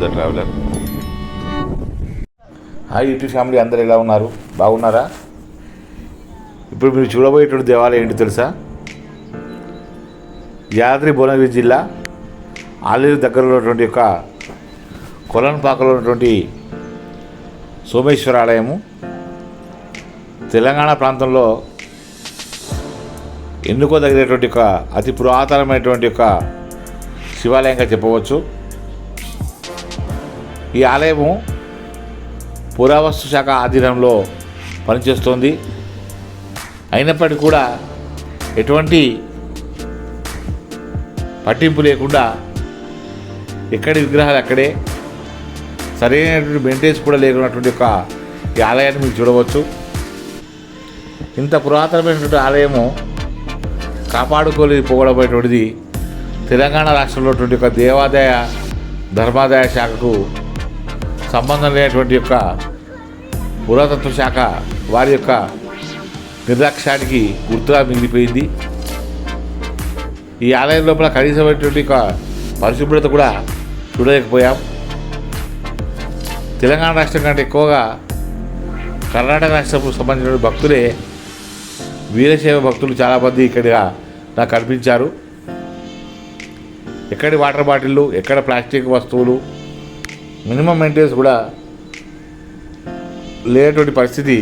The traveller. Hi YouTube family, అందరు ఎలా ఉన్నారు? బాగున్నారా? ఇప్పుడు మీరు చూడబోయేటువంటి దేవాలయం ఏంటి తెలుసా? యాదాద్రి భువనగిరి జిల్లా ఆలేరు దగ్గరలో ఉన్నటువంటి యొక్క కొలన్పాకలో ఉన్నటువంటి సోమేశ్వర ఆలయము. తెలంగాణ ప్రాంతంలో ఎన్నుకోదగినటువంటి ఒక అతి పురాతనమైనటువంటి ఒక శివాలయంగా చెప్పవచ్చు. ఈ ఆలయము పురావస్తు శాఖ ఆధీనంలో పనిచేస్తోంది. అయినప్పటికీ కూడా ఎటువంటి పట్టింపు లేకుండా ఎక్కడి విగ్రహాలు అక్కడే, సరైనటువంటి మెయింటెనెన్స్ కూడా లేకున్నటువంటి ఒక ఈ ఆలయాన్ని మీరు చూడవచ్చు. ఇంత పురాతనమైనటువంటి ఆలయము కాపాడుకోలేకపోవడమైనటువంటిది తెలంగాణ రాష్ట్రంలో ఒక దేవాదాయ ధర్మాదాయ శాఖకు సంబంధం లేనటువంటి యొక్క పురాతత్వ శాఖ వారి యొక్క నిర్లక్ష్యానికి గుర్తుగా మిగిలిపోయింది. ఈ ఆలయం లోపల కనీసమైనటువంటి ఒక పరిశుభ్రత కూడా చూడలేకపోయాం. తెలంగాణ రాష్ట్రం కంటే ఎక్కువగా కర్ణాటక రాష్ట్రంకు సంబంధించిన భక్తులే, వీరశైవ భక్తులు చాలామంది ఇక్కడ నాకు కనిపించారు. ఎక్కడి వాటర్ బాటిళ్ళు, ఎక్కడ ప్లాస్టిక్ వస్తువులు, మినిమం మెయింటెనెన్స్ కూడా లేనటువంటి పరిస్థితి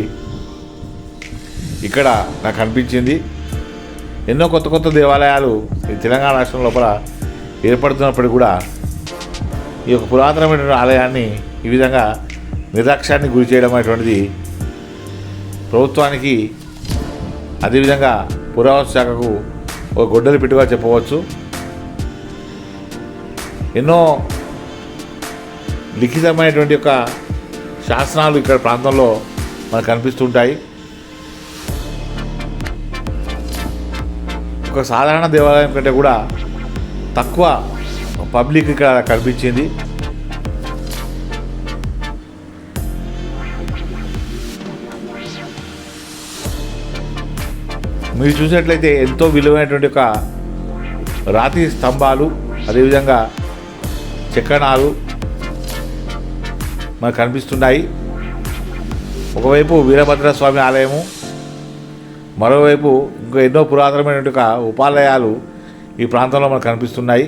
ఇక్కడ నాకు అనిపించింది. ఎన్నో కొత్త కొత్త దేవాలయాలు ఈ తెలంగాణ రాష్ట్రం లోపల ఏర్పడుతున్నప్పటికీ కూడా ఈ యొక్క పురాతనమైన ఆలయాన్ని ఈ విధంగా నిర్లక్ష్యానికి గురి చేయడం అనేటువంటిది ప్రభుత్వానికి, అదేవిధంగా పురావస్తు శాఖకు ఒక గొడ్డలి పెట్టుగా చెప్పవచ్చు. ఎన్నో లిఖితమైనటువంటి యొక్క శాసనాలు ఇక్కడ ప్రాంతంలో మనకు కనిపిస్తుంటాయి. ఒక సాధారణ దేవాలయం కంటే కూడా తక్కువ పబ్లిక్ ఇక్కడ కనిపించింది. మీరు చూసినట్లయితే ఎంతో విలువైనటువంటి ఒక రాతి స్తంభాలు, అదేవిధంగా చెక్కనాలు మనకు కనిపిస్తున్నాయి. ఒకవైపు వీరభద్రస్వామి ఆలయము, మరోవైపు ఇంకా ఎన్నో పురాతనమైనటువంటి ఉపాలయాలు ఈ ప్రాంతంలో మనకు కనిపిస్తున్నాయి.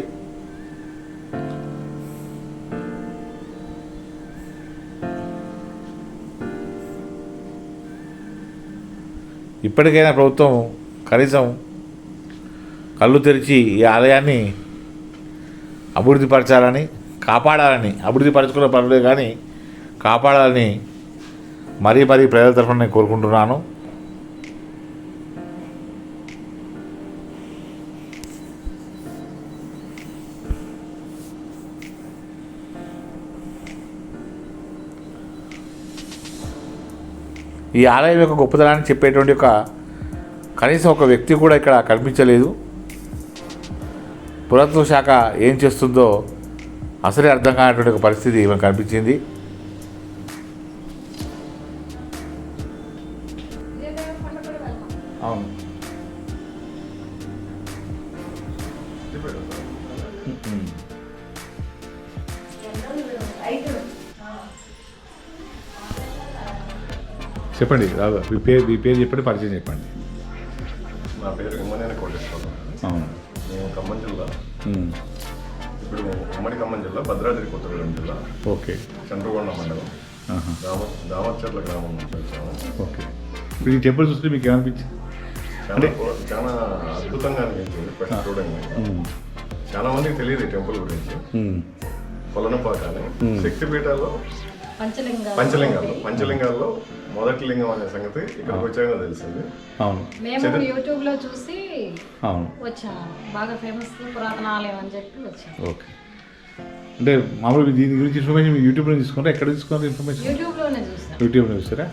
ఇప్పటికైనా ప్రభుత్వం కనీసం కళ్ళు తెరిచి ఈ ఆలయాన్ని అభివృద్ధి పరచాలని, కాపాడాలని, అభివృద్ధి పరచుకున్న పర్లేదు కానీ కాపాడాలని మరీ ప్రజల తరఫున నేను కోరుకుంటున్నాను. ఈ ఆలయం యొక్క గొప్పతనాన్ని చెప్పేటువంటి ఒక కనీసం ఒక వ్యక్తి కూడా ఇక్కడ కనిపించలేదు. పురాతత్వ శాఖ ఏం చేస్తుందో అసలే అర్థం కానటువంటి ఒక పరిస్థితి మనకు కనిపించింది. అవును, చెప్పండి రాదు, మీ పేరు చెప్పండి, పరిచయం చెప్పండి. నా పేరు ఇమ్మనేని కోటేశ్వరరావు. అవును, నేను ఖమ్మం జిల్లా, ఇప్పుడు ఉమ్మడి ఖమ్మం జిల్లా, భద్రాద్రి కొత్తగూడెం జిల్లా. ఓకే. చంద్రగొండ మండలం, దామచర్ల గ్రామం నుంచి వచ్చాము. ఓకే. ఇప్పుడు ఈ టెంపుల్ చూస్తే మీకు ఏమనిపించింది? చాలా అద్భుతంగా అనిపించింది. ఫస్ట్ చూడండి, చాలా మందికి తెలియదు ఈ టెంపుల్ గురించి. కొలనుపాక అని శక్తిపీఠాల్లో పంచలింగాల్లో మొదటి లింగం అనే సంగతి ఇక్కడికి వచ్చాక తెలిసింది. అవును, మేము యూట్యూబ్ లో చూసి వచ్చాము. బాగా ఫేమస్ పురాతన ఆలయం అని చెప్పి వచ్చాము. ఓకే. అంటే మామూలుగా దీని గురించి ఇన్ఫర్మేషన్ మీరు యూట్యూబ్లో తీసుకుంటారా? ఎక్కడ తీసుకున్నారు ఇన్ఫర్మేషన్? యూట్యూబ్లోనే చూసాం. యూట్యూబ్లో చూసారా?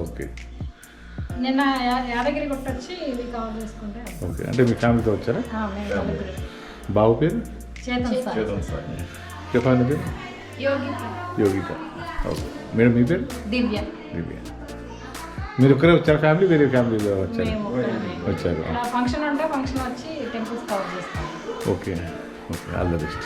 ఓకే. నిన్న యాదగిరి కొట్టొచ్చి ఇది కవర్ చేసుకుంటే. ఓకే. అంటే మీ ఫ్యామిలీతో వచ్చారా? బాబు పేరు చేతన్ సార్. చెప్పండి పేరు? యోగిక. ఓకే. మేడం మీ పేరు? దివ్య. మీరు ఒక్కరే వచ్చారు? ఫ్యామిలీ వేరే ఫ్యామిలీలో వచ్చారు? వచ్చారు. ఫంక్షన్ ఉంటే ఫంక్షన్ వచ్చి టెంపుల్స్ కవర్ చేస్తాం. ఓకే. All the best.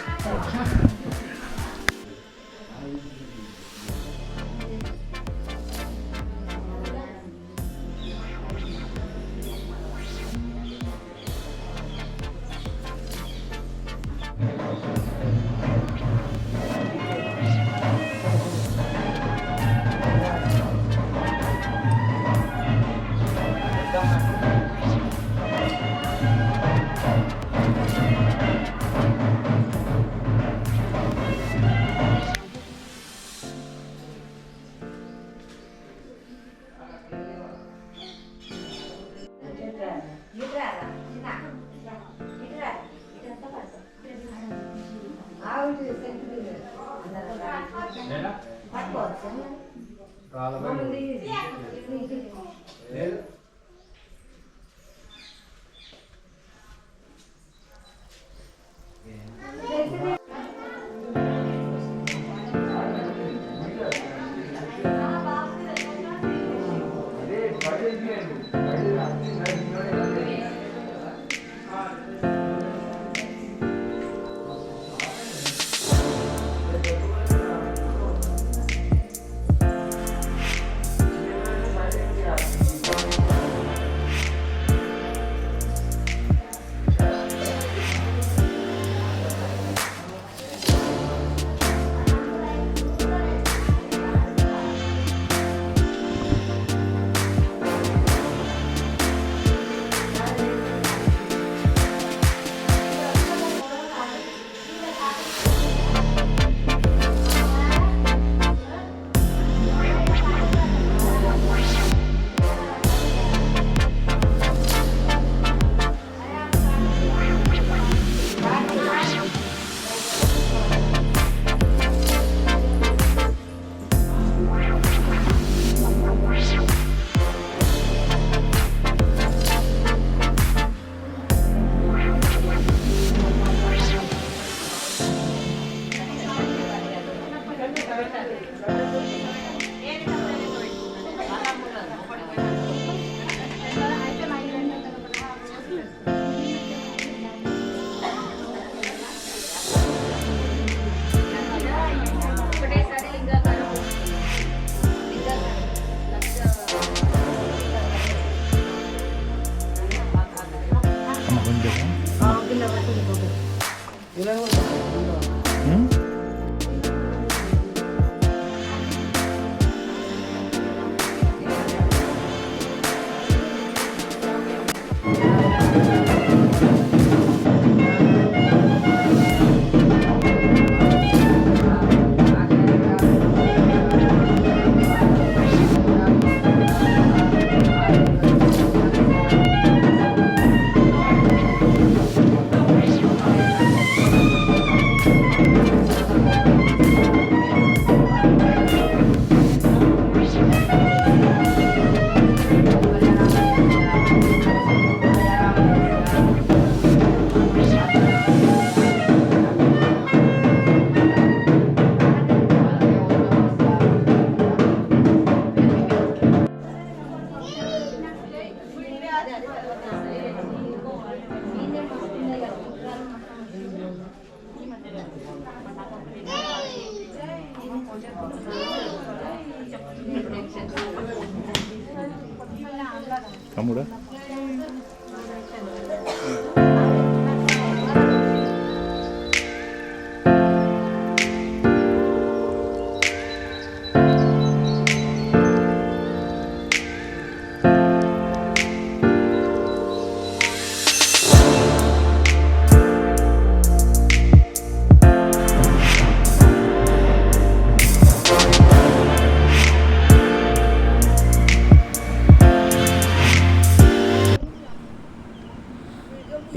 తమ్ముడా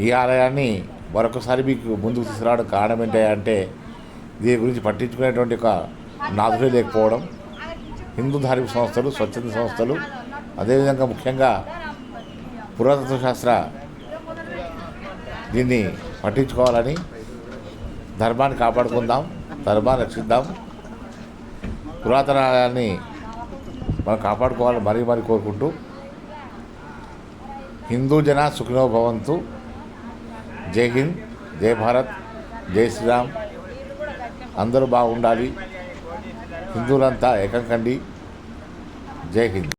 ఈ ఆలయాన్ని మరొకసారి మీకు ముందుకు తీసుకురావడం కారణం ఏంటంటే దీని గురించి పట్టించుకునేటువంటి ఒక నాథుడే లేకపోవడం, హిందూ ధార్మిక సంస్థలు, స్వచ్ఛంద సంస్థలు, అదేవిధంగా ముఖ్యంగా పురాతత్వ శాస్త్ర దీన్ని పట్టించుకోవాలని, ధర్మాన్ని కాపాడుకుందాం, ధర్మాన్ని రక్షిద్దాం, పురాతన ఆలయాన్ని మనం కాపాడుకోవాలని మరీ మరీ కోరుకుంటూ హిందూ జన సుఖినో భవంతు. జై హింద్, జై భారత్, జై శ్రీరామ్. అందరూ బాగుండాలి, హిందువులంతా ఏకం కండి. జై హింద్.